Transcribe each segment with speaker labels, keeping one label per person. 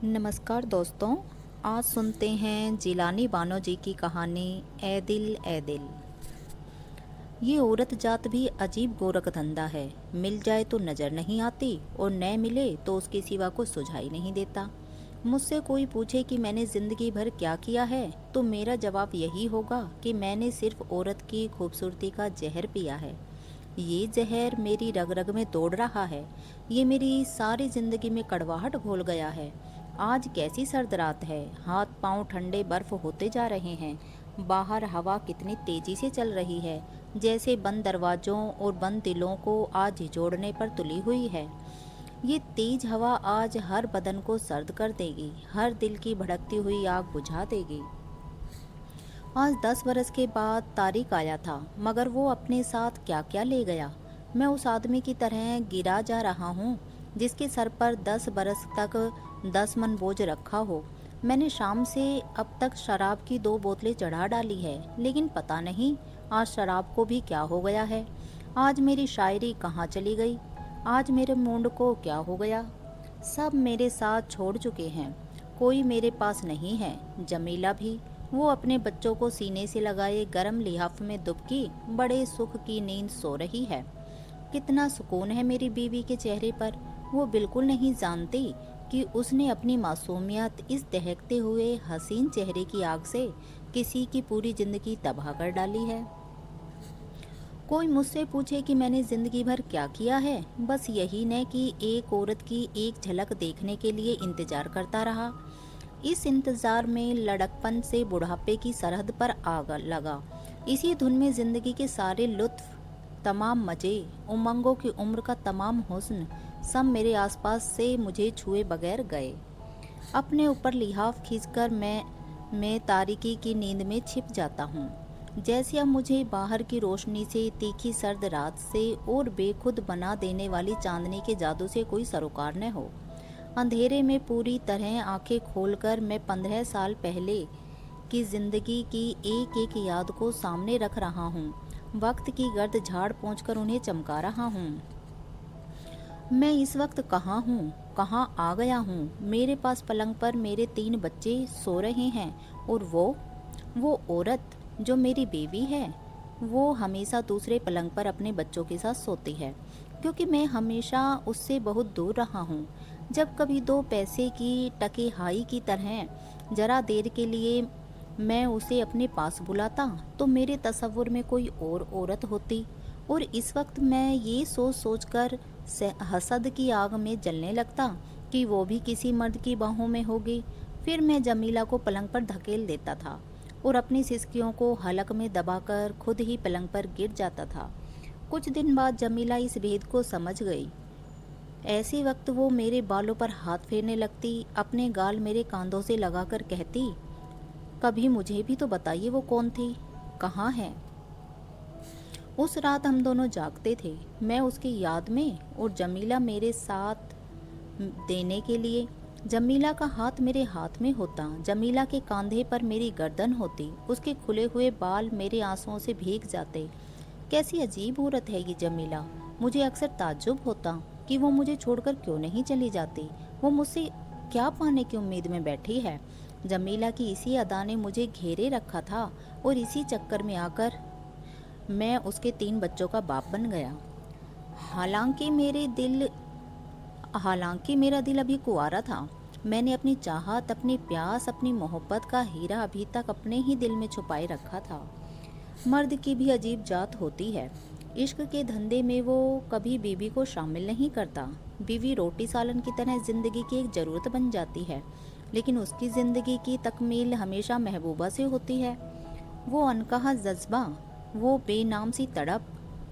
Speaker 1: नमस्कार दोस्तों। आज सुनते हैं जिलानी बानो जी की कहानी ए दिल ए दिल। ये औरत जात भी अजीब गोरख धंधा है। मिल जाए तो नज़र नहीं आती और न मिले तो उसके सिवा को सुझाई नहीं देता। मुझसे कोई पूछे कि मैंने ज़िंदगी भर क्या किया है तो मेरा जवाब यही होगा कि मैंने सिर्फ औरत की खूबसूरती का जहर पिया है। ये जहर मेरी रग रग में दौड़ रहा है। ये मेरी सारी जिंदगी में कड़वाहट घोल गया है। आज कैसी सर्द रात है, हाथ पांव ठंडे बर्फ होते जा रहे हैं। बाहर हवा कितनी तेजी से चल रही है, जैसे बंद दरवाजों और बंद दिलों को आज झिझोड़ने पर तुली हुई है। ये तेज हवा आज हर बदन को सर्द कर देगी, हर दिल की भड़कती हुई आग बुझा देगी। आज 10 बरस के बाद तारिक आया था, मगर वो अपने साथ क्या क्या ले गया। मैं उस आदमी की तरह गिरा जा रहा हूँ जिसके सर पर 10 बरस तक 10 मन बोझ रखा हो। मैंने शाम से अब तक शराब की 2 बोतलें चढ़ा डाली है, लेकिन पता नहीं आज शराब को भी क्या हो गया है। आज मेरी शायरी कहाँ चली गई, आज मेरे मूड को क्या हो गया। सब मेरे साथ छोड़ चुके हैं, कोई मेरे पास नहीं है। जमीला भी, वो अपने बच्चों को सीने से लगाए गर्म लिहाफ में दुबकी बड़े सुख की नींद सो रही है। कितना सुकून है मेरी बीवी के चेहरे पर। वो बिल्कुल नहीं जानती कि उसने अपनी मासूमियत इस दहकते हुए हसीन चेहरे की आग से किसी की पूरी जिंदगी तबाह कर डाली है। कोई मुझसे पूछे कि मैंने जिंदगी भर क्या किया है, बस यही न कि एक औरत की एक झलक देखने के लिए इंतजार करता रहा। इस इंतजार में लड़कपन से बुढ़ापे की सरहद पर आग लगा। इसी धुन में जिंदगी के सारे लुत्फ, तमाम मजे, उमंगों की उम्र का तमाम हुस्न सब मेरे आसपास से मुझे छुए बगैर गए। अपने ऊपर लिहाफ खींचकर मैं तारीकी की नींद में छिप जाता हूँ। जैसे अब मुझे बाहर की रोशनी से, तीखी सर्द रात से और बेखुद बना देने वाली चांदनी के जादू से कोई सरोकार न हो। अंधेरे में पूरी तरह आंखें खोलकर मैं 15 साल पहले की जिंदगी की एक एक याद को सामने रख रहा हूँ। वक्त की गर्द झाड़ पोंछकर उन्हें चमका रहा हूँ। मैं इस वक्त कहाँ हूँ, कहाँ आ गया हूँ। मेरे पास पलंग पर मेरे 3 बच्चे सो रहे हैं और वो औरत जो मेरी बीवी है, वो हमेशा दूसरे पलंग पर अपने बच्चों के साथ सोती है, क्योंकि मैं हमेशा उससे बहुत दूर रहा हूँ। जब कभी 2 पैसे की टकेहाई की तरह जरा देर के लिए मैं उसे अपने पास बुलाता तो मेरे तसव्वुर में कोई और औरत होती, और इस वक्त मैं ये सोच सोचकर हसद की आग में जलने लगता कि वो भी किसी मर्द की बाहों में होगी। फिर मैं जमीला को पलंग पर धकेल देता था और अपनी सिसकियों को हलक में दबाकर खुद ही पलंग पर गिर जाता था। कुछ दिन बाद जमीला इस भेद को समझ गई। ऐसे वक्त वो मेरे बालों पर हाथ फेरने लगती, अपने गाल मेरे कांधों से लगाकर कहती, कभी मुझे भी तो बताइए वो कौन थी, कहाँ है। उस रात हम दोनों जागते थे, मैं उसकी याद में और जमीला मेरे साथ देने के लिए। जमीला का हाथ मेरे हाथ में होता, जमीला के कंधे पर मेरी गर्दन होती, उसके खुले हुए बाल मेरे आंसुओं से भीग जाते। कैसी अजीब औरत है ये जमीला। मुझे अक्सर ताज्जुब होता कि वो मुझे छोड़कर क्यों नहीं चली जाती। वो मुझसे क्या पाने की उम्मीद में बैठी है। जमीला की इसी अदा ने मुझे घेरे रखा था और इसी चक्कर में आकर मैं उसके 3 बच्चों का बाप बन गया। हालांकि मेरा दिल अभी कुंवारा था। मैंने अपनी चाहत, अपनी प्यास, अपनी मोहब्बत का हीरा अभी तक अपने ही दिल में छुपाए रखा था। मर्द की भी अजीब जात होती है। इश्क के धंधे में वो कभी बीवी को शामिल नहीं करता। बीवी रोटी सालन की तरह जिंदगी की एक ज़रूरत बन जाती है, लेकिन उसकी ज़िंदगी की तकमील हमेशा महबूबा से होती है। वो अनकहा जज्बा, वो बेनाम सी तड़प,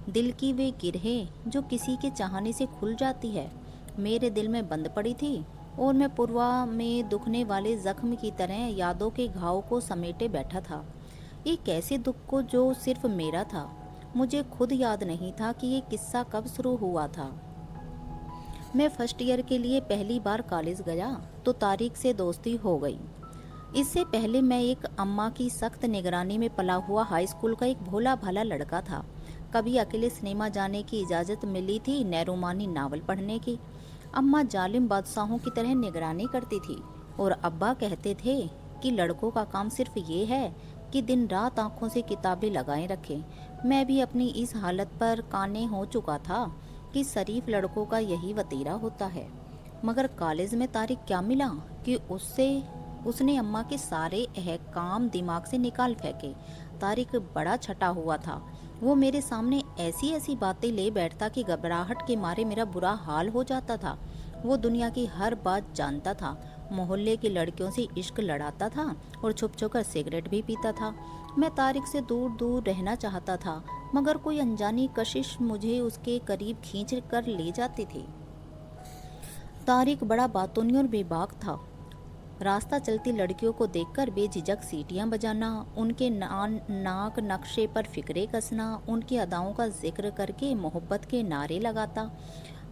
Speaker 1: दिल की वे गिरहें जो किसी के चाहने से खुल जाती है, मेरे दिल में बंद पड़ी थी, और मैं पुरवा में दुखने वाले जख्म की तरह यादों के घाव को समेटे बैठा था। एक ऐसे दुख को जो सिर्फ मेरा था। मुझे खुद याद नहीं था कि ये किस्सा कब शुरू हुआ था। मैं फर्स्ट ईयर के लिए पहली बार कॉलेज गया तो तारिक से दोस्ती हो गई। इससे पहले मैं एक अम्मा की सख्त निगरानी में पला हुआ हाई स्कूल का एक भोला भाला लड़का था। कभी अकेले सिनेमा जाने की इजाज़त मिली थी, न रोमानी नावल पढ़ने की। अम्मा जालिम बादशाहों की तरह निगरानी करती थी। और अब्बा कहते थे कि लड़कों का काम सिर्फ ये है कि दिन रात आंखों से किताबें लगाए रखें। मैं भी अपनी इस हालत पर काने हो चुका था कि शरीफ लड़कों का यही वतीरा होता है। मगर कॉलेज में तारिक क्या मिला कि उसने अम्मा के सारे अहकाम दिमाग से निकाल फेंके। तारिक बड़ा छटा हुआ था। वो मेरे सामने ऐसी ऐसी बातें ले बैठता कि घबराहट के मारे मेरा बुरा हाल हो जाता था। वो दुनिया की हर बात जानता था। मोहल्ले की लड़कियों से इश्क लड़ाता था और छुप छुप कर सिगरेट भी पीता था। मैं तारिक से दूर दूर रहना चाहता था, मगर कोई अनजानी कशिश मुझे उसके करीब खींच कर ले जाती थी। तारिक बड़ा बातूनी और बेबाक था। रास्ता चलती लड़कियों को देखकर बेझिझक सीटियां बजाना, उनके नाक नक्शे पर फिक्रे कसना, उनकी अदाओं का जिक्र करके मोहब्बत के नारे लगाता।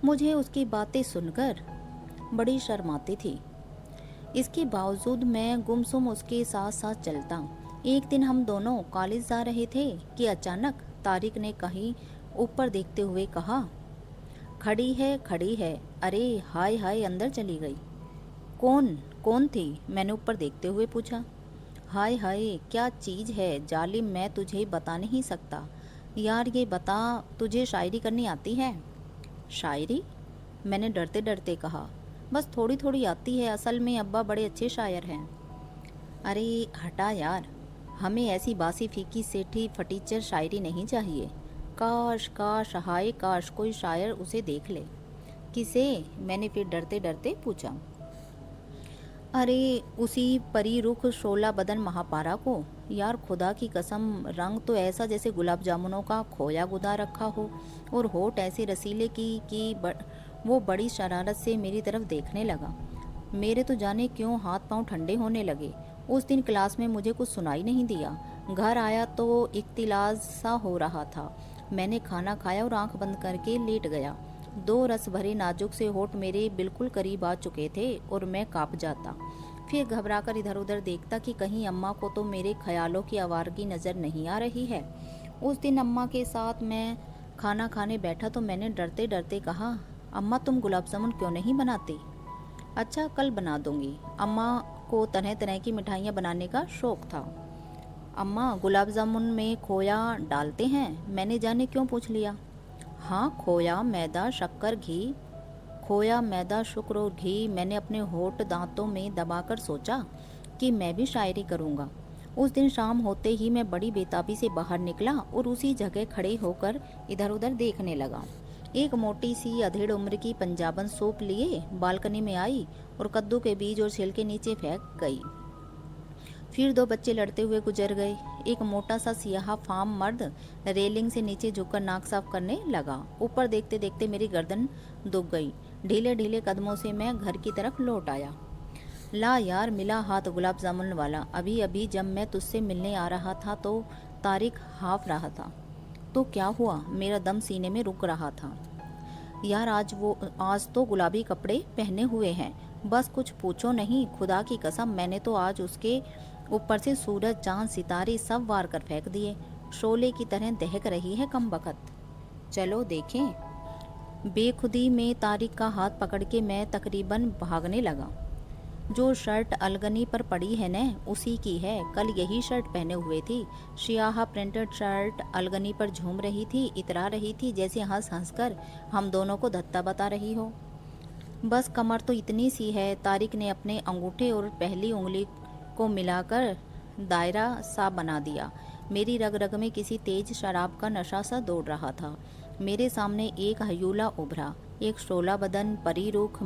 Speaker 1: मुझे उसकी बातें सुनकर बड़ी शर्म आती थी। इसके बावजूद मैं गुमसुम उसके साथ साथ चलता। एक दिन हम दोनों कॉलेज जा रहे थे कि अचानक तारिक ने कहीं ऊपर देखते हुए कहा, खड़ी है खड़ी है, अरे हाय हाय अंदर चली गई। कौन कौन थी? मैंने ऊपर देखते हुए पूछा। हाय हाय क्या चीज़ है जालिम, मैं तुझे बता नहीं सकता। यार ये बता, तुझे शायरी करनी आती है? शायरी? मैंने डरते डरते कहा। बस थोड़ी थोड़ी आती है, असल में अब्बा बड़े अच्छे शायर हैं। अरे हटा यार, हमें ऐसी बासी फीकी सेठी फटीचर शायरी नहीं चाहिए। काश काश हाय काश कोई शायर उसे देख ले। किसे? मैंने फिर डरते डरते पूछा। अरे उसी परी रुख शोला बदन महापारा को। यार खुदा की कसम, रंग तो ऐसा जैसे गुलाब जामुनों का खोया गुदा रखा हो, और होठ ऐसे रसीले वो बड़ी शरारत से मेरी तरफ देखने लगा। मेरे तो जाने क्यों हाथ पांव ठंडे होने लगे। उस दिन क्लास में मुझे कुछ सुनाई नहीं दिया। घर आया तो इख्तिलाज सा हो रहा था। मैंने खाना खाया और आंख बंद करके लेट गया। दो रस भरे नाजुक से होठ मेरे बिल्कुल करीब आ चुके थे और मैं कांप जाता। फिर घबराकर इधर उधर देखता कि कहीं अम्मा को तो मेरे ख्यालों की आवारगी नज़र नहीं आ रही है। उस दिन अम्मा के साथ मैं खाना खाने बैठा तो मैंने डरते डरते कहा, अम्मा तुम गुलाब जामुन क्यों नहीं बनाती? अच्छा कल बना दूंगी। अम्मा को तरह तरह की मिठाइयाँ बनाने का शौक था। अम्मा गुलाब जामुन में खोया डालते हैं? मैंने जाने क्यों पूछ लिया। हाँ खोया, मैदा, शक्कर, घी। खोया, मैदा, शुक्र और घी। मैंने अपने होठ दांतों में दबाकर सोचा कि मैं भी शायरी करूँगा। उस दिन शाम होते ही मैं बड़ी बेताबी से बाहर निकला और उसी जगह खड़े होकर इधर उधर देखने लगा। एक मोटी सी अधेड़ उम्र की पंजाबन सूप लिए बालकनी में आई और कद्दू के बीज और छिलके नीचे फेंक गई। फिर दो बच्चे लड़ते हुए गुजर गए। एक मोटा सा सियाह फार्म मर्द रेलिंग से नीचे झुककर नाक साफ करने लगा। ऊपर देखते देखते मेरी गर्दन दुख गई। ढीले ढीले कदमों से मैं घर की तरफ लौट आया। ला यार, मिला हाथ गुलाब जामुन वाला। अभी अभी जब मैं तुझसे मिलने आ रहा था तो तारिक हाफ रहा था। तो क्या हुआ? मेरा दम सीने में रुक रहा था। यार आज तो गुलाबी कपड़े पहने हुए हैं। बस कुछ पूछो नहीं, खुदा की कसम मैंने तो आज उसके ऊपर से सूरज चांद सितारे सब वार कर फेंक दिए। शोले की तरह दहक रही है कमबख्त। चलो देखें। बेखुदी में तारिक का हाथ पकड़ के मैं तकरीबन भागने लगा। जो शर्ट अलगनी पर पड़ी है न, उसी की है। कल यही शर्ट पहने हुए थी। स्याह प्रिंटेड शर्ट अलगनी पर झूम रही थी, इतरा रही थी जैसे हंस हंस कर हम दोनों को धत्ता बता रही हो। बस कमर तो इतनी सी है। तारिक ने अपने अंगूठे और पहली उंगली को मिलाकर दायरा सा बना दिया। मेरी रग रग में किसी तेज शराब का नशा सा दौड़ रहा था। मेरे सामने एक हयूला उभरा, एक शोला बदन परी रुख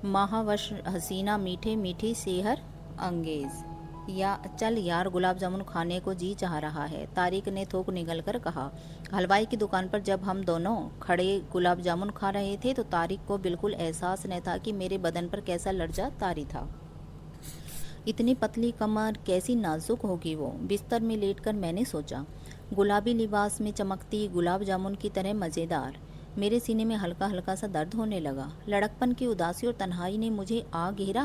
Speaker 1: महावश हसीना, मीठे मीठी सेहर अंगेज। या चल यार, गुलाब जामुन खाने को जी चाह रहा है, तारिक ने थूक निगल कर कहा। हलवाई की दुकान पर जब हम दोनों खड़े गुलाब जामुन खा रहे थे तो तारिक को बिल्कुल एहसास न था कि मेरे बदन पर कैसा लर्जा तारी था। इतनी पतली कमर, कैसी नाजुक होगी वो। बिस्तर में लेटकर मैंने सोचा, गुलाबी लिबास में चमकती गुलाब जामुन की तरह मज़ेदार। मेरे सीने में हल्का हल्का सा दर्द होने लगा। लड़कपन की उदासी और तन्हाई ने मुझे आ घेरा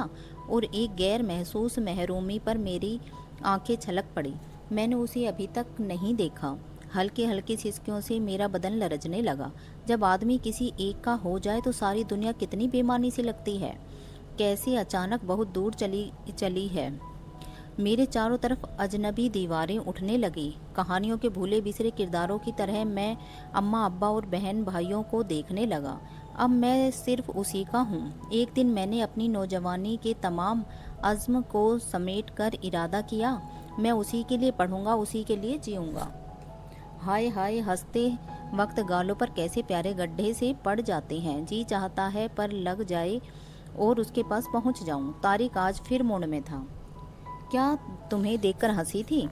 Speaker 1: और एक गैर महसूस महरूमी पर मेरी आंखें छलक पड़ी। मैंने उसे अभी तक नहीं देखा। हल्के हल्के सिसकियों से मेरा बदन लरजने लगा। जब आदमी किसी एक का हो जाए तो सारी दुनिया कितनी बेमानी सी लगती है। कैसे अचानक बहुत दूर चली चली है। मेरे चारों तरफ अजनबी दीवारें उठने लगी। कहानियों के भूले बिसरे किरदारों की तरह मैं अम्मा अब्बा और बहन भाइयों को देखने लगा। अब मैं सिर्फ उसी का हूँ। एक दिन मैंने अपनी नौजवानी के तमाम अज़्म को समेट कर इरादा किया, मैं उसी के लिए पढ़ूंगा, उसी के लिए जीऊँगा। हाय हाय, हंसते वक्त गालों पर कैसे प्यारे गड्ढे से पड़ जाते हैं। जी चाहता है पर लग जाए और उसके पास पहुंच जाऊं। तारिक आज फिर मूड में था। क्या तुम्हें देखकर हंसी थी?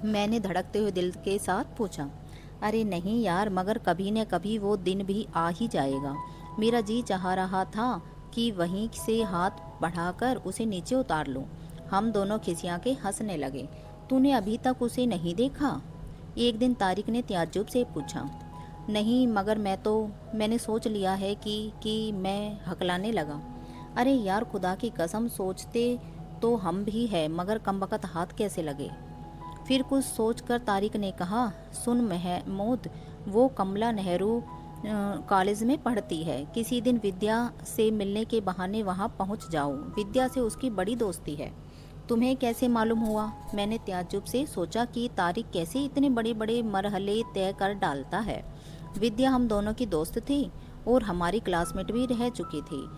Speaker 1: मैंने धड़कते हुए दिल के साथ पूछा। अरे नहीं यार, मगर कभी न कभी वो दिन भी आ ही जाएगा। मेरा जी चाह रहा था कि वहीं से हाथ बढ़ाकर उसे नीचे उतार लूं। हम दोनों खिसिया के हंसने लगे। तूने अभी तक उसे नहीं देखा? एक दिन तारिक ने ताज्जुब से पूछा। नहीं, मगर मैंने सोच लिया है कि मैं हकलाने लगा। अरे यार, खुदा की कसम, सोचते तो हम भी है, मगर कमबख्त हाथ कैसे लगे। फिर कुछ सोचकर तारिक ने कहा, सुन महमूद, वो कमला नेहरू कॉलेज में पढ़ती है। किसी दिन विद्या से मिलने के बहाने वहाँ पहुँच जाओ। विद्या से उसकी बड़ी दोस्ती है। तुम्हें कैसे मालूम हुआ? मैंने ताज्जुब से सोचा कि तारिक कैसे इतने बड़े बड़े मरहले तय कर डालता है। विद्या हम दोनों की दोस्त थी और हमारी क्लासमेट भी रह चुकी थी।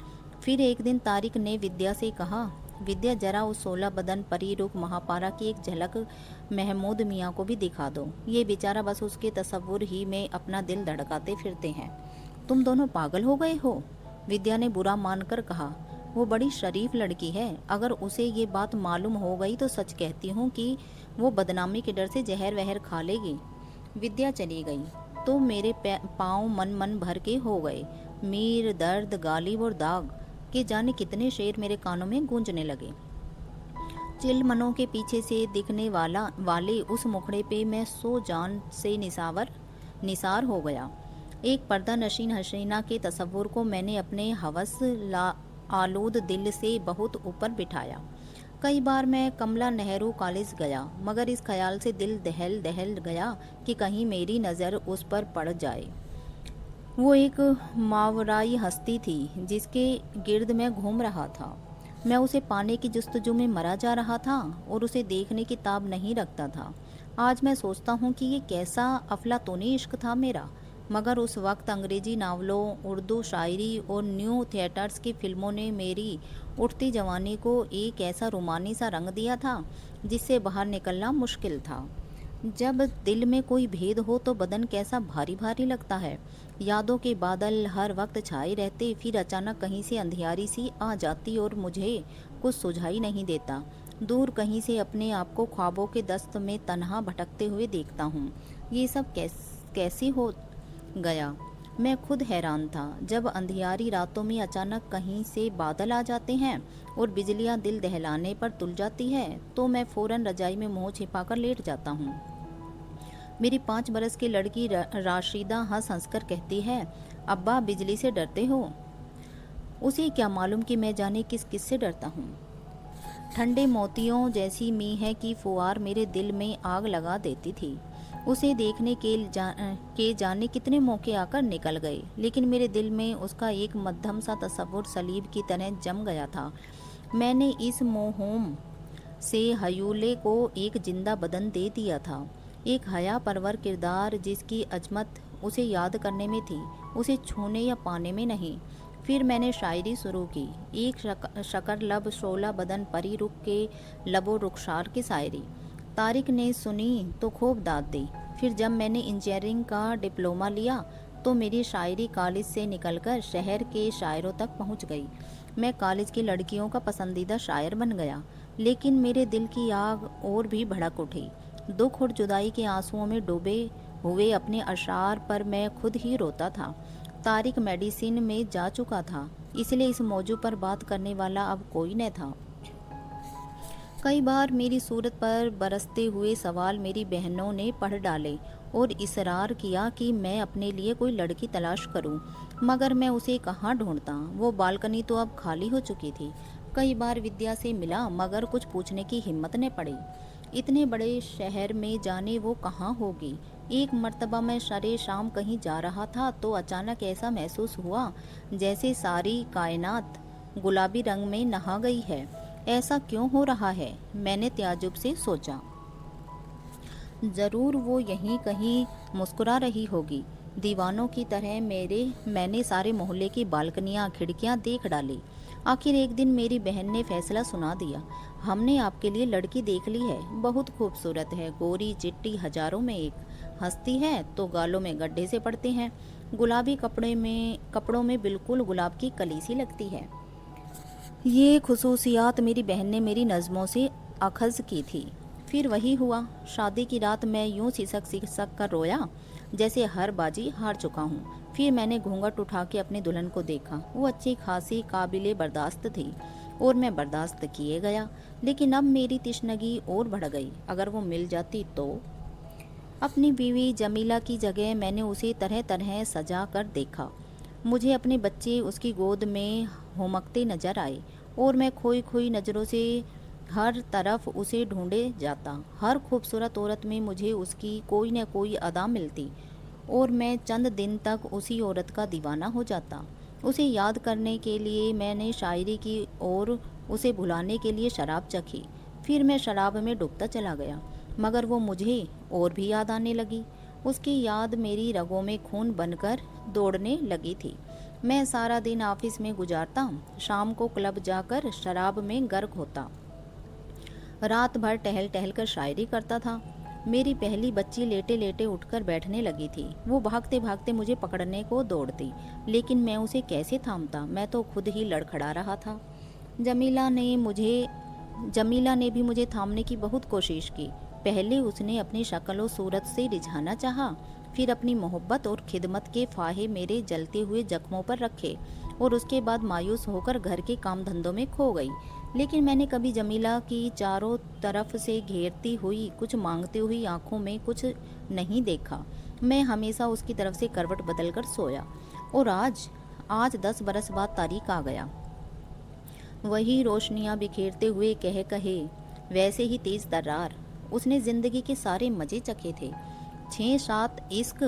Speaker 1: फिर एक दिन तारिक ने विद्या से कहा, विद्या, जरा उस 16 बदन परी रुख महापारा की एक झलक महमूद मियाँ को भी दिखा दो। ये बेचारा बस उसके तसव्वुर ही में अपना दिल धड़काते फिरते हैं। तुम दोनों पागल हो गए हो? विद्या ने बुरा मानकर कहा। वो बड़ी शरीफ लड़की है। अगर उसे ये बात मालूम हो गई तो सच कहती हूँ कि वो बदनामी के डर से जहर वहर खा लेगी। विद्या चली गई तो मेरे पाँव मन मन भर के हो गए। मीर, दर्द, गालिब और दाग के जाने कितने शेर मेरे कानों में गूंजने लगे। चिलमनों के पीछे से दिखने वाले उस मुखड़े पे मैं सो जान से निसार हो गया। एक पर्दा नशीन हसीना के तसव्वुर को मैंने अपने हवस आलूद दिल से बहुत ऊपर बिठाया। कई बार मैं कमला नेहरू कॉलेज गया, मगर इस ख्याल से दिल दहल दहल गया कि कहीं मेरी नज़र उस पर पड़ जाए। वो एक मावराई हस्ती थी जिसके गिर्द मैं घूम रहा था। मैं उसे पाने की जुस्तजू में मरा जा रहा था और उसे देखने की ताब नहीं रखता था। आज मैं सोचता हूँ कि ये कैसा अफलातूनी इश्क था मेरा। मगर उस वक्त अंग्रेजी नावलों, उर्दू शायरी और न्यू थिएटर्स की फिल्मों ने मेरी उठती जवानी को एक ऐसा रूमानी सा रंग दिया था जिससे बाहर निकलना मुश्किल था। जब दिल में कोई भेद हो तो बदन कैसा भारी भारी लगता है। यादों के बादल हर वक्त छाए रहते, फिर अचानक कहीं से अंधियारी सी आ जाती और मुझे कुछ सुझाई नहीं देता। दूर कहीं से अपने आप को ख्वाबों के दस्त में तन्हा भटकते हुए देखता हूँ। ये सब कैसे हो गया? मैं खुद हैरान था। जब अंधियारी रातों में अचानक कहीं से बादल आ जाते हैं और बिजलियां दिल दहलाने पर तुल जाती है तो मैं फौरन रजाई में मुंह छिपाकर लेट जाता हूँ। मेरी 5 बरस की लड़की राशिदा हंस हंस कर कहती है, अब्बा, बिजली से डरते हो? उसे क्या मालूम कि मैं जाने किस किस से डरता हूँ। ठंडे मोतियों जैसी मीह की फुहार मेरे दिल में आग लगा देती थी। उसे देखने के जाने कितने मौके आकर निकल गए, लेकिन मेरे दिल में उसका एक मध्यम सा तस्वुर सलीब की तरह जम गया था। मैंने इस मोहूम से हयूले को एक जिंदा बदन दे दिया था, एक हया परवर किरदार जिसकी अजमत उसे याद करने में थी, उसे छूने या पाने में नहीं। फिर मैंने शायरी शुरू की, एक शकर लब शोला बदन परी रुख के लबो रुखसार की शायरी। तारिक ने सुनी तो खूब दाद दी। फिर जब मैंने इंजीनियरिंग का डिप्लोमा लिया तो मेरी शायरी कॉलेज से निकलकर शहर के शायरों तक पहुंच गई। मैं कॉलेज की लड़कियों का पसंदीदा शायर बन गया, लेकिन मेरे दिल की आग और भी भड़क उठी। दुख और जुदाई के आंसुओं में डूबे हुए अपने अशार पर मैं खुद ही रोता था। तारिक मेडिसिन में जा चुका था, इसलिए इस मौजू पर बात करने वाला अब कोई न था। कई बार मेरी सूरत पर बरसते हुए सवाल मेरी बहनों ने पढ़ डाले और इसरार किया कि मैं अपने लिए कोई लड़की तलाश करूं, मगर मैं उसे कहाँ ढूंढता। वो बालकनी तो अब खाली हो चुकी थी। कई बार विद्या से मिला, मगर कुछ पूछने की हिम्मत न पड़ी। इतने बड़े शहर में जाने वो कहाँ होगी। एक मर्तबा मैं शरे शाम कहीं जा रहा था तो अचानक ऐसा महसूस हुआ जैसे सारी कायनात गुलाबी रंग में नहा गई है। ऐसा क्यों हो रहा है? मैंने ताज्जुब से सोचा। ज़रूर वो यहीं कहीं मुस्कुरा रही होगी। दीवानों की तरह मैंने सारे मोहल्ले की बालकनियाँ खिड़कियाँ देख डाली। आखिर एक दिन मेरी बहन ने फैसला सुना दिया, हमने आपके लिए लड़की देख ली है। बहुत खूबसूरत है, गोरी चिट्टी, हजारों में एक। हंसती है तो गालों में गड्ढे से पड़ते हैं। गुलाबी कपड़ों में बिल्कुल गुलाब की कली सी लगती है। ये खुसूसियात मेरी बहन ने मेरी नज़मों से अखज़ की थी। फिर वही हुआ। शादी की रात मैं यूं सिसक सिसक कर रोया जैसे हर बाजी हार चुका हूँ। फिर मैंने घूंघट उठा के अपनी दुल्हन को देखा। वो अच्छी खासी काबिले बर्दाश्त थी और मैं बर्दाश्त किए गया। लेकिन अब मेरी तिश्नगी और बढ़ गई। अगर वो मिल जाती तो। अपनी बीवी जमीला की जगह मैंने उसे तरह तरह सजा कर देखा। मुझे अपने बच्चे उसकी गोद में हुमकते नजर आए और मैं खोई खोई नज़रों से हर तरफ उसे ढूंढे जाता। हर खूबसूरत औरत में मुझे उसकी कोई न कोई अदा मिलती और मैं चंद दिन तक उसी औरत का दीवाना हो जाता। उसे याद करने के लिए मैंने शायरी की और उसे भुलाने के लिए शराब चखी। फिर मैं शराब में डूबता चला गया, मगर वो मुझे और भी याद आने लगी। उसकी याद मेरी रगों में खून बनकर दौड़ने लगी थी। मैं सारा दिन ऑफिस में गुजारता, शाम को क्लब जाकर शराब में गर्क होता, रात भर टहल टहल कर शायरी करता था। मेरी पहली बच्ची लेटे लेटे उठकर बैठने लगी थी। वो भागते भागते मुझे पकड़ने को दौड़ती, लेकिन मैं उसे कैसे थामता? मैं तो खुद ही लड़खड़ा रहा था। जमीला ने मुझे जमीला ने भी मुझे थामने की बहुत कोशिश की। पहले उसने अपनी शक्ल और सूरत से रिझाना चाहा, फिर अपनी मोहब्बत और खिदमत के फाहे मेरे जलते हुए जख्मों पर रखे और उसके बाद मायूस होकर घर के काम धंधों में खो गई। लेकिन मैंने कभी जमीला की चारों तरफ से घेरती हुई, कुछ मांगती हुई आंखों में कुछ नहीं देखा। मैं हमेशा उसकी तरफ से करवट बदल कर सोया। और आज 10 बरस बाद तारीख आ गया। वही रोशनियां बिखेरते हुए कहे कहे, वैसे ही तेज तर्रार। उसने जिंदगी के सारे मजे चखे थे। 6-7 इश्क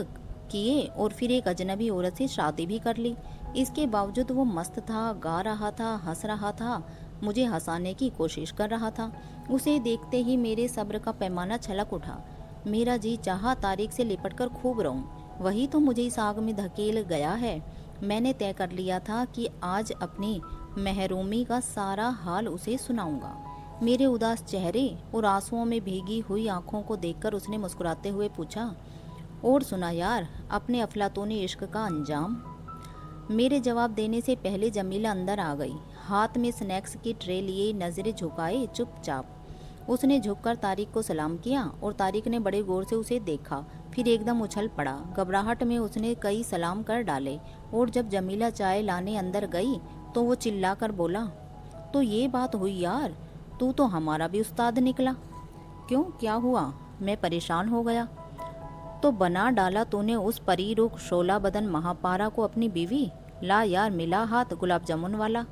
Speaker 1: किए और फिर एक अजनबी औरत से शादी भी कर ली। इसके बावजूद वो मस्त था, गा रहा था, हंस रहा था, मुझे हंसाने की कोशिश कर रहा था। उसे देखते ही मेरे सब्र का पैमाना छलक उठा। मेरा जी चाहा तारीख से लिपट कर खूब रहूं। वही तो मुझे इस आग में धकेल गया है। मैंने तय कर लिया था कि आज अपनी महरूमी का सारा हाल उसे सुनाऊंगा। मेरे उदास चेहरे और आंसुओं में भीगी हुई आंखों को देखकर उसने मुस्कुराते हुए पूछा, और सुना यार अपने अफलातूनी इश्क का अंजाम। मेरे जवाब देने से पहले जमीला अंदर आ गई, हाथ में स्नैक्स की ट्रे लिए, नजरें झुकाए चुपचाप। उसने झुककर तारिक को सलाम किया और तारिक ने बड़े गौर से उसे देखा, फिर एकदम उछल पड़ा। घबराहट में उसने कई सलाम कर डाले और जब जमीला चाय लाने अंदर गई तो वो चिल्लाकर बोला, तो ये बात हुई यार, तू तो हमारा भी उस्ताद निकला। क्यों, क्या हुआ? मैं परेशान हो गया। तो बना डाला तूने उस परी रुख शोला बदन महापारा को अपनी बीवी। ला यार, मिला हाथ गुलाब जामुन वाला।